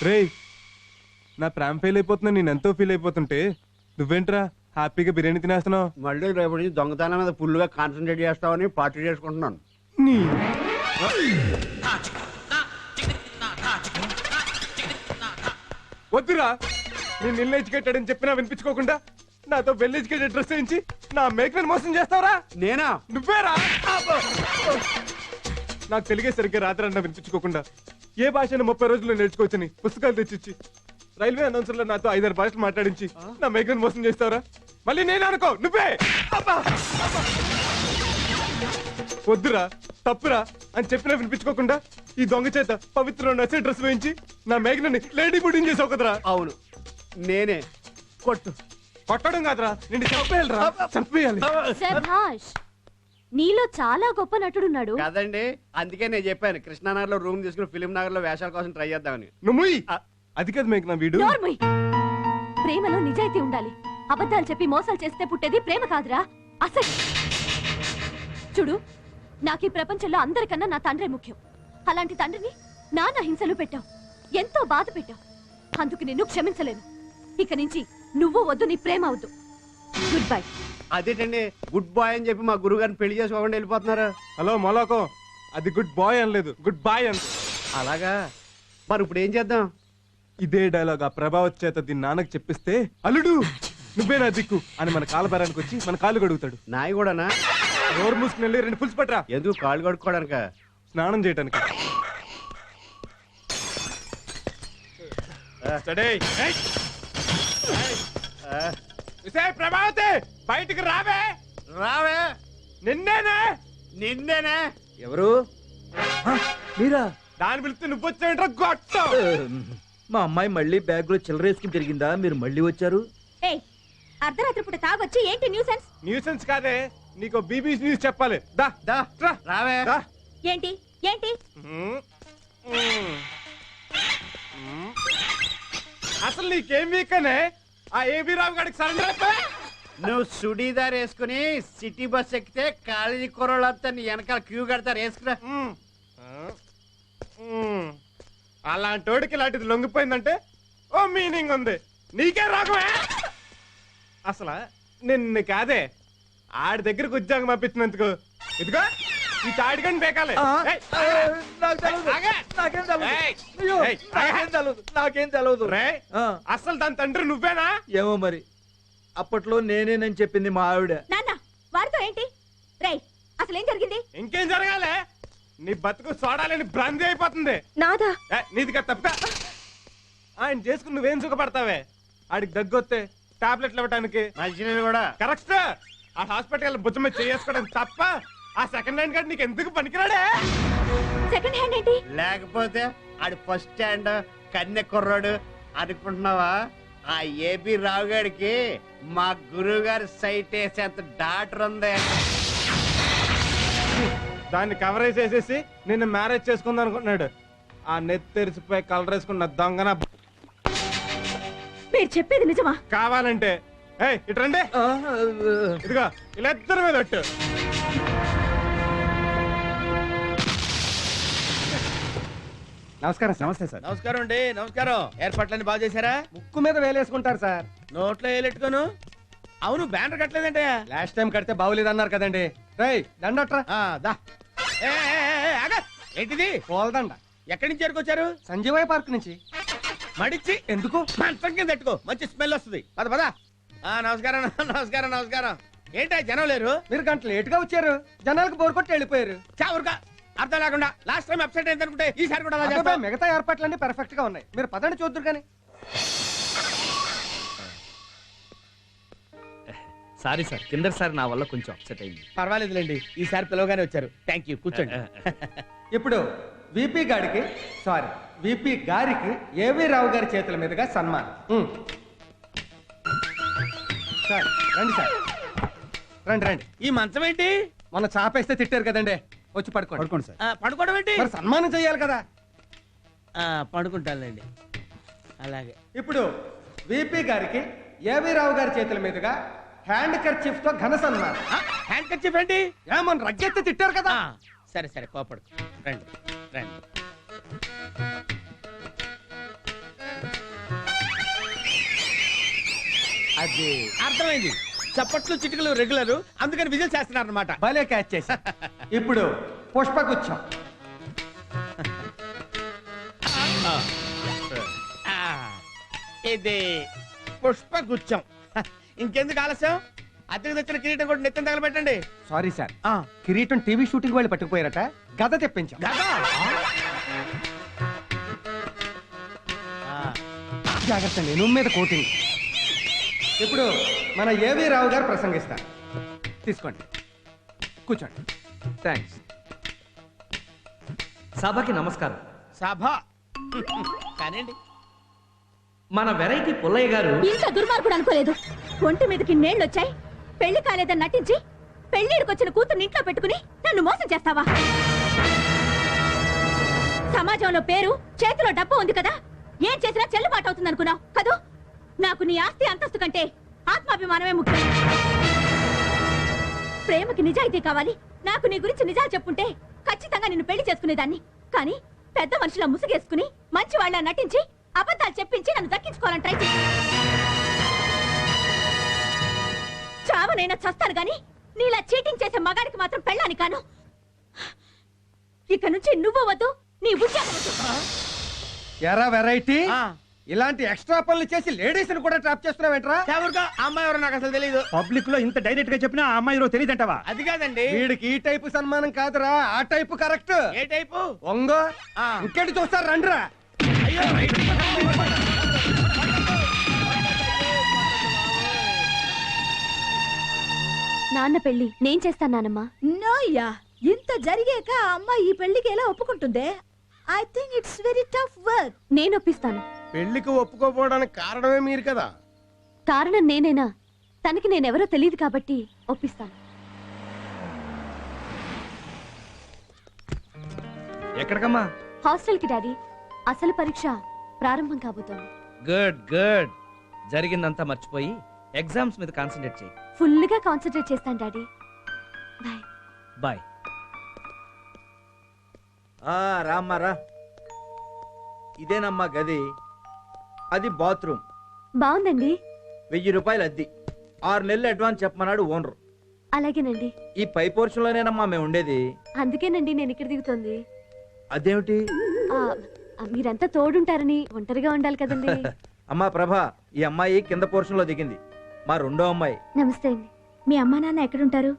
రేయ్, నా ప్రేమ ఫెయిల్ అయిపోతున్నా, నేను ఎంతో ఫీల్ అయిపోతుంటే నువ్వేంట్రా హ్యాపీగా బిర్యానీ తినేస్తున్నావు? మళ్ళీ రేపు నుంచి దొంగతనం మీద ఫుల్గా కాన్సన్ట్రేట్ చేస్తామని పార్టీ చేసుకుంటున్నాను. వద్దురా, నేను ఇల్ ఎడ్యుకేటెడ్ అని చెప్పినా వినిపించుకోకుండా నాతో వెల్ ఎడ్యుకేటెడ్ డ్రెస్ వేయించి నా మేకని మోసం చేస్తావరా? నేనా? నువ్వేరా? నాకు తెలిగే సరిగ్గా రాత్రి అన్న వినిపించుకోకుండా ఏ భాషను 30 రోజుల్లో నేర్చుకోవచ్చని పుస్తకాలు తెచ్చిచ్చి రైల్వే అనౌన్సర్లో నాతో 5-6 భాషలు మాట్లాడించి నా మేకని మోసం చేస్తావరా? మళ్ళీ నేను అనుకో నువ్వే. వద్దురా, తప్పురా అని చెప్పినా వినిపించుకోకుండా ఈ దొంగ చేత పవిత్ర నచ్చే డ్రెస్ వేయించి నా మేఘనని లేడీ బుడ్డింగ్ చేసావు కదరా? అవును, నేనే. కొట్టు. కొట్టడం కాదురా, నిన్ను చంపేయాలిరా, చంపేయాలి. శభాష్, నీలో చాలా గొప్ప నటుడున్నాడు కాదండి, అందుకే నేను చెప్పాను కృష్ణానగర్ లో రూమ్ తీసుకుని ఫిలిం నగర్ లో వేషాల కోసం ట్రై చేద్దామని. నువ్వు అది కదా మేఘన వీడు. నోర్మయ్. ప్రేమలో నిజాయితీ ఉండాలి. అబద్ధాలు చెప్పి మోసాలు చేస్తే పుట్టేది ప్రేమ కాదురా, అసలు. చూడు, నాకు ఈ ప్రపంచంలో అందరికన్నా నా తండ్రే ముఖ్యం. అలాంటి తండ్రిని నాన్న హింసలు పెట్టావు, ఎంతో బాధ పెట్టావు. అందుకు నిన్ను క్షమించలేను. ఇక నుంచి నువ్వు వద్దు, నీ ప్రేమ వద్దు. Good bye. అదేంటండి గుడ్ బాయ్ అని చెప్పి మా గురువు గారిని పెళ్లి చేసుకోకుండా వెళ్ళిపోతున్నారు? హలో మొలోకం, అది గుడ్ బాయ్ అనలేదు, గుడ్ బాయ్ అని. అలాగా? మరి ఇప్పుడు ఏం చేద్దాం? ఇదే డైలాగ్ ఆ ప్రభావత్ చేత దీని నాన్నకు చెప్పిస్తే అల్లుడు నువ్వే నా దిక్కు అని మన కాలబేరానికి వచ్చి మన కాళ్ళు కడుగుతాడు. నాయి కూడానా? నోరు మూసుకుని వెళ్ళి 2 పులుసు పట్టరా. ఎందుకు? కాళ్ళు కడుక్కోవడానిక? స్నానం చేయటానికి. ప్రభావతి బయటికి రావే. రావే. నిన్నేనే. నిన్నేనే. ఎవరు? మీరా? దాని పిలిస్తే నువ్వు వచ్చాయంట్రా గొట్టం. మా అమ్మాయి మళ్ళీ బ్యాగ్ లో చిల్లరేసుకుని తిరిగిందా? మీరు మళ్ళీ వచ్చారు? అర్ధరాత్రి పూట తాగొచ్చి ఏంటి న్యూసెన్స్? న్యూసెన్స్ కాదే, నీకు బీబీసీ న్యూస్ చెప్పాలి. దా దా రావే. ఏంటి ఏంటి? అసలు నీకేం వీకనే ఆ ఏబీ రావు గారికి సరెండర్ అయిపోయా? నువ్వు సుడీదార్ వేసుకుని సిటీ బస్ ఎక్కితే కాలేజీ కుర్రోళ్ళంతా నీ వెనకాల క్యూ కడతారు. వేసుకురా. అలాంటోడికి ఇలాంటిది లొంగిపోయిందంటే ఓ మీనింగ్ ఉంది. నీకే రాగమే. అసలు నిన్ను కాదే ఆడి దగ్గరకు ఉద్యోగం పంపించినందుకు ఇదిగో ఈ తాడికని బేకాలే. నాకేం తెలవదు. అసలు దాని తండ్రి నువ్వేనా? ఏమో మరి, అప్పట్లో నేనేనని చెప్పింది మా ఆవిడ. నాన్న వారితో ఏంటి? రేయ్, అసలు ఏం జరిగింది? ఇంకేం జరగాలే, నీ బతుకు చూడాలని భ్రాంతి అయిపోతుంది. నాదా? నీదిగా తప్ప. ఆయన చేసుకుని నువ్వేం సుఖపడతావే? ఆడికి దగ్గొస్తే టాబ్లెట్లు ఇవ్వటానికి మంచినీళ్ళు కూడా. కరెక్ట్. ఆ హాస్పిటల్ భుజం మీద చేసుకోవడం తప్ప ఆ సెకండ్ హ్యాండ్ కార్డు నీకు ఎందుకు పనికిరాడే? సెకండ్ హ్యాండ్ ఏంటి? లేకపోతే ఆడి ఫస్ట్ హ్యాండ్ కన్నె కుర్రాడు అనుకుంటున్నావా? ఆ ఏబీ రావు గారికి మా గురువు గారి సైట్ వేసేంత డాక్టర్ ఉంది. దాన్ని కవరేజ్ చేసేసి నిన్ను మ్యారేజ్ చేసుకుందాం అనుకుంటున్నాడు. ఆ నెత్తి తెరిచిపోయి కలర్ వేసుకున్న దొంగన. మీరు చెప్పేది నిజమా? కావాలంటే ఇటు రండి. ఇదిగో ఇలా ఇద్దరు మీద ఒట్టు. నమస్కారం. నమస్తే సార్. నమస్కారం అండి. నమస్కారం. ఏర్పాట్లన్నీ బాగా చేశారా? ముక్కు మీద వేలేసుకుంటారు సార్. నోట్లో వేలెట్టుకోను. అవును, బ్యానర్ కట్టలేదంటే? లాస్ట్ టైం కడితే బాగులేదన్నారు కదండి. రేయ్ దండట్రా. దా. ఏంటిది? పోల్దండ. ఎక్కడి నుంచి ఎరుకొచ్చారు? సంజీవయ్య పార్క్ నుంచి. మడిచి ఎందుకు? మంచం కింద పెట్టుకో, మంచి స్మెల్ వస్తుంది. పద పద. నమస్కారం నమస్కారం నమస్కారం. ఏంటా జనం లేరు? మీరు గంట లేట్ గా వచ్చారు, జనాలకు బోర్ కొట్టి వెళ్ళిపోయారు. చావురుగా అర్థం లేకుండా. లాస్ట్ టైం అప్సెట్ అయింది అనుకుంటే ఈసారి కూడా అలా చేస్తావా? మిగతా ఏర్పాట్లన్నీ పర్ఫెక్ట్ గా ఉన్నాయి, మీరు పదండి చూద్దరు కానీ. సారీ సార్, కిందసారి నా వల్ల కొంచెం అప్సెట్ అయింది. పర్వాలేదులేండి, ఈసారి పిలవగానే వచ్చారు. థ్యాంక్ యూ, కూర్చోండి. ఇప్పుడు విపి గారికి ఏవి రావు గారి చేతుల మీదుగా సన్మానం. సార్ రండి సార్, రండి రండి. ఈ మంచం ఏంటి? మొన్న చాపేస్తే తిట్టారు కదండి, వచ్చి పడుకోండి. పడుకోండి సార్. పడుకోవడం ఏంటి? మరి సన్మానం చేయాలి కదా. పడుకుంటానులేండి. అలాగే. ఇప్పుడు విపి గారికి ఏవి రావు గారి చేతుల మీదుగా హ్యాండ్ కర్చీఫ్ తో ఘన సన్మానం. హ్యాండ్ కర్చీఫ్ ఏంటి? ఏమన్నా రగ్గెత్తి తిట్టారు కదా. సరే సరే, కోపడు. రండి రండి. అది అర్థమైంది. చప్పట్లు చిటికలు రెగ్యులర్, అందుకని విజిల్ చేస్తున్నారు అనమాట. భలే క్యాచ్ చేశా. ఇప్పుడు పుష్పగుచ్చం. ఇది పుష్పగుచ్చం. ఇంకెందుకు ఆలస్యం? అద్దెకు తెచ్చిన కిరీటం కూడా నెత్తిన తగలబెట్టండి. సారీ సార్, కిరీటం టీవీ షూటింగ్ వాళ్ళు పట్టుకుపోయారట, గద తెప్పించాం. గదా? జాగ్రత్త అండి, నువ్వు మీద కోటింగ్. ఇప్పుడు మన ఏవి రావు గారు ప్రసంగిస్తారు. తీసుకోండి, కూర్చోండి. థ్యాంక్స్. సభకి నమస్కారం. సభ కానివ్వండి. మన వెరైటీ పుల్లయ్య గారు ఇంత దుర్మార్గుడు అనుకోలేదు. ఒంటి మీదకి నీళ్లొచ్చాయి, పెళ్లి కాలేదని నటించి పెళ్లిడికొచ్చిన కూతుర్ని ఇంట్లో పెట్టుకుని నన్ను మోసం చేస్తావా? సమాజంలో పేరు, చేతిలో డబ్బు ఉంది కదా, ఏం చేసినా చెల్లుబాటు అవుతుంది అనుకున్నావు కదూ? నాకు నీ ఆస్తి అంతస్తు కంటే ఆత్మాభిమానమే ముఖ్యం. ప్రేమకి నిజాయితీ కావాలి. నాకు నీ గురించి నిజాలు చెప్పుంటే ఖచ్చితంగా నిన్ను పెళ్లి చేసుకునేదాన్ని. కానీ పెద్ద మనుషుల ముసుగేసుకుని మంచి వాళ్ళ నటించి అబద్ధాలు చెప్పించి నన్ను దక్కించుకోవాలని ట్రై చేసి చావనైనా చస్తాను గాని నీలా చీటింగ్ చేసే మగాడికి మాత్రం పెళ్ళాని కాను. ఇక నుంచి నువ్వు వద్దు, నీ ఉద్యోగం వద్దు. ఎరా వెరైటీ, ఆ, ఇలాంటి ఎక్స్ట్రా పనులు చేసి లేడీస్ ని కూడా ట్రాప్ చేస్తున్నావేంట్రా? ఎవరికో ఆ అమ్మాయి ఎవరో నాకు అసలు తెలియదు. పబ్లిక్ లో ఇంత డైరెక్ట్ గా చెప్పినా ఆ అమ్మాయి ఎవరో తెలియదంటావా? అది కాదండి. వీడికి ఈ టైపు సన్మానం కాదురా, ఆ టైపు కరెక్ట్. ఏ టైపు? ఒంగో ఆ. ఇంకెంటి చూస్తారు, రండిరా. అయ్యో నాన్న పెళ్లి నేను చేస్తాను నానమ్మా. నోయ్యా, ఇంత జరిగాక ఆ అమ్మాయి ఈ పెళ్లికి ఎలా ఒప్పుకుంటుందే? I think it's very tough work. నేను ఒప్పిస్తాను. పెళ్లికి ఒప్పుకోపోవడానికి కారణమే మీరు కదా. కారణం నేనేనా? తనకి నేనెవరో తెలియదు కాబట్టి ఒప్పిస్తాను. ఎక్కడికమ్మా? హాస్టల్కి డాడీ. అసలు పరీక్ష ప్రారంభం కాబోతోంది. Good good. జరిగిందంతా మర్చిపోయి ఎగ్జామ్స్ మీద కాన్సన్ట్రేట్ చేయి. ఫుల్గా కాన్సన్ట్రేట్ చేస్తాను డాడీ. బాయ్. బాయ్. రామ్మారా, ఇదేనమ్మా గది, అది బాత్రూమ్. బాగుందండి. 1000 రూపాయలు అద్ది, 6 నెలలు అడ్వాన్స్ చెప్పమన్నాడు ఓనర్. అలాగేనండి. ఈ పై పోర్షన్ లోనేనమ్మా మేము ఉండేది. అందుకేనండి నేను ఇక్కడ దిగుతోంది. అదేమిటి? మీరంతా తోడుంటారని ఒంటరిగా ఉండాలి కదండి. అమ్మా ప్రభా, ఈ అమ్మాయి కింద పోర్షన్ లో దిగింది, మా రెండో అమ్మాయి. నమస్తే అండి. మీ అమ్మా నాన్న ఎక్కడుంటారు?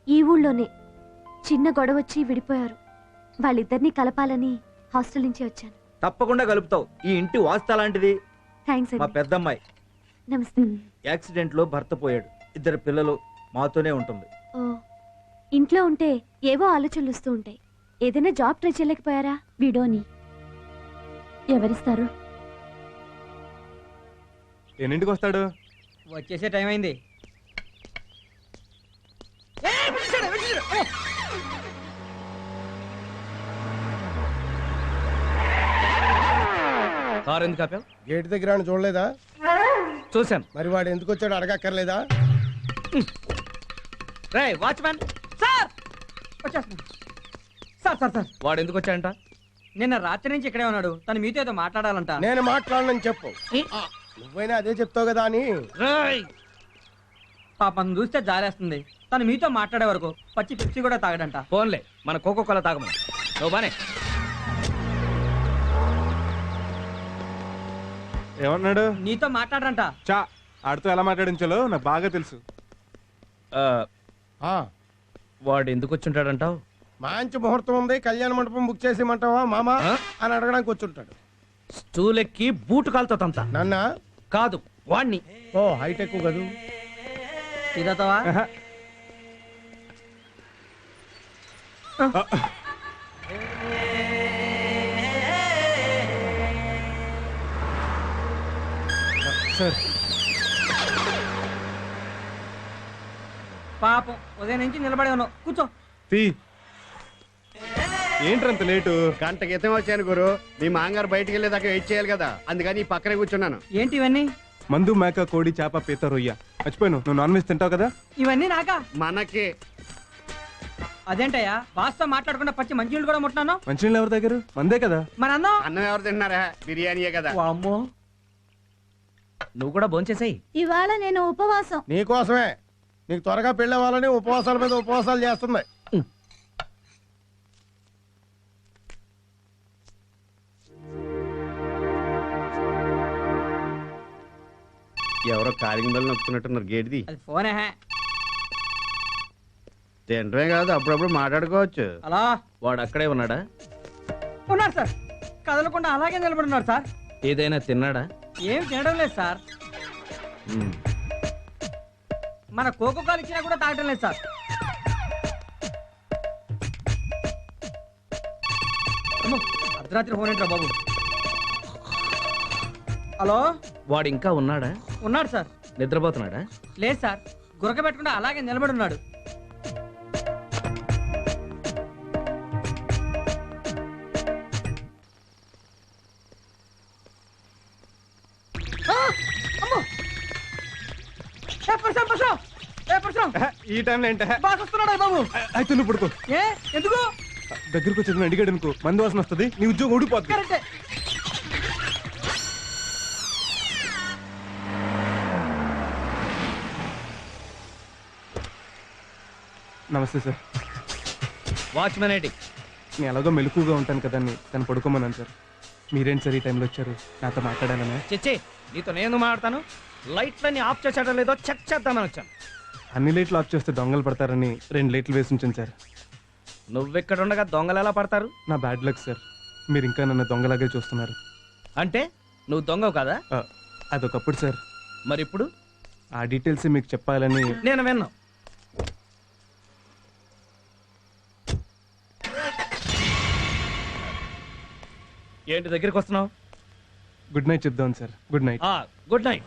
ఈ ఊళ్ళోనే. చిన్న గొడవ వచ్చి విడిపోయారు. వాళ్ళిద్దరినీ కలపాలని హాస్టల్ నుంచి వచ్చాను. తప్పకుండా కలుపుతావు, ఈ ఇంటి వాస్తు అలాంటిది. థ్యాంక్స్ మా అండి. పెద్దమ్మాయి నమస్తే. యాక్సిడెంట్ లో భర్త పోయాడు, 2 పిల్లలు, మాతోనే ఉంటుంది. ఓ, ఇంట్లో ఉంటే ఏవో ఆలోచనలు వస్తూ ఉంటాయి. ఏదైనా జాబ్ ట్రై చేయలేకపోయారా? విడోని ఎవరిస్తారు? ఎన్నింటికి వస్తాడు? వచ్చేసే టైం అయింది. కారు ఎందుకు ఆపావు? గేట్ దగ్గర అని చూడలేదా? చూశాను. మరి వాడు ఎందుకు వచ్చాడు అడగక్కర్లేదా? రే watchman. Sir sir sir sir, వాడు ఎందుకు వచ్చాడంట? నిన్న రాత్రి నుంచి ఇక్కడే ఉన్నాడు. తను మీతో ఏదో మాట్లాడాలంట. నేను మాట్లాడనని చెప్పు. నువ్వైనా అదే చెప్తావు కదా అని. రేయ్, పాపం చూస్తే జాలేస్తుంది. తను మీతో మాట్లాడే వరకు పచ్చి పిచ్చి కూడా తాగడంట. ఫోన్లే, మన కోకో కోలా తాగమని. నువ్వు బానే. ఏమన్నాడు? నీతో మాట్లాడరంట. చా, ఆడితో ఎలా మాట్లాడించాలో నాకు బాగా తెలుసు. ఆ, వాడు ఎందుకు వచ్చుంటాడంటావు? మంచి ముహూర్తం ఉంది, కళ్యాణ మండపం బుక్ చేసేయమంటావా మామా ఆ? అని అడగడానికి వచ్చుంటాడు. స్టూల్ ఎక్కి బూటు కాలుతో తంతా. నన్న కాదు, వాణ్ణి. ఓ హైటెక్ కదూ. ఇదవుతావా? సార్, పాపం ఉదయం నుంచి నిలబడి ఉన్నావు. కూర్చో. తీ. ఏంట్రంత లేటు? గంట క్రితం వచ్చాను గురు. మీ మాంగారు బయటికి వెళ్ళేదాకా వెయిట్ చేయాలి కదా, అందుకని ఈ పక్కనే కూర్చున్నాను. ఏంటి ఇవన్నీ? మందు, మేక, కోడి, చేప, పీత, రొయ్య. మర్చిపోయాను, నువ్వు నాన్ వెజ్ తింటావు కదా? ఇవన్నీ నాకా? మనకి అదేంటయ్యా, బాస్తో మాట్లాడకుండా పచ్చి మంచినీళ్ళు కూడా ముట్టినాను. మంచినీళ్ళు ఎవరి దగ్గర? మందే కదా. మరి అన్నం? అన్నం ఎవరు తింటున్నారా? బిర్యానీయే కదా. అమ్మో, నువ్వు కూడా భోంచేసేయ్. ఇవాళ నేను ఉపవాసం. నీకోసమే, నీకు త్వరగా పెళ్ళి అవ్వాలని ఉపవాసాల మీద ఉపవాసాలు చేస్తుంది. ఎవరో కాలింగ్ బెల్ నొక్కుతున్నట్టున్నారు గేట్ది. అది ఫోనే. తింటమే కాదు, అప్పుడప్పుడు మాట్లాడుకోవచ్చు. అలా వాడు అక్కడే ఉన్నాడా? ఉన్నారు సార్, కదలకుండా అలాగే నిలబడున్నారు సార్. ఏదైనా తిన్నాడా? ఏం తినడం లేదు సార్. మ్మ్. మన కోకో కాలు ఇచ్చినా కూడా తాగడం లేదు సార్. అమ్మో, అర్ధరాత్రి ఫోన్ ఏంట్రా బాబు. హలో, వాడు ఇంకా ఉన్నాడా? ఉన్నాడు సార్. నిద్రపోతున్నాడా? లేదు సార్, గురక పెట్టకుండా అలాగే నిలబడి ఉన్నాడు. ఈ టైంలో ఏంట? బాగా వస్తున్నాడా బాబు? అయితే నువ్వు పడుకో. ఏ ఎందుకు? దగ్గరకు వచ్చి అడిగాడు అనుకో, మందు వాసన వస్తుంది, నీ ఉద్యోగం ఊడిపోతుంది. కరెక్టే. నమస్తే సార్. వాచ్మెన్ ఏంటి? నేను ఎలాగో మెలకుగా ఉంటాను కదా అని తను పడుకోమన్నాను సార్. మీరేంటి సార్ ఈ టైంలో వచ్చారు? నాతో మాట్లాడాలనే. చిచ్చి, నీతో నేను మాట్లాడతాను. లైట్లన్నీ ఆఫ్ చేసాడో లేదో చెక్ చేద్దామని వచ్చాను. అన్ని లైట్లు ఆఫ్ చేస్తే దొంగలు పడతారని 2 లైట్లు వేసి ఉంచాను సార్. నువ్వెక్కడ ఉండగా దొంగలు ఎలా పడతారు? నా బ్యాడ్ లక్ సార్. మీరు ఇంకా నన్ను దొంగలాగే చూస్తున్నారు. అంటే నువ్వు దొంగవు కదా? అదొకప్పుడు సార్. మరి ఇప్పుడు? ఆ డీటెయిల్స్ మీకు చెప్పాలని. నేను విన్నా. ఏంటి దగ్గరికి వస్తున్నావు? గుడ్ నైట్ చెప్దాం sir. Good night. Good night.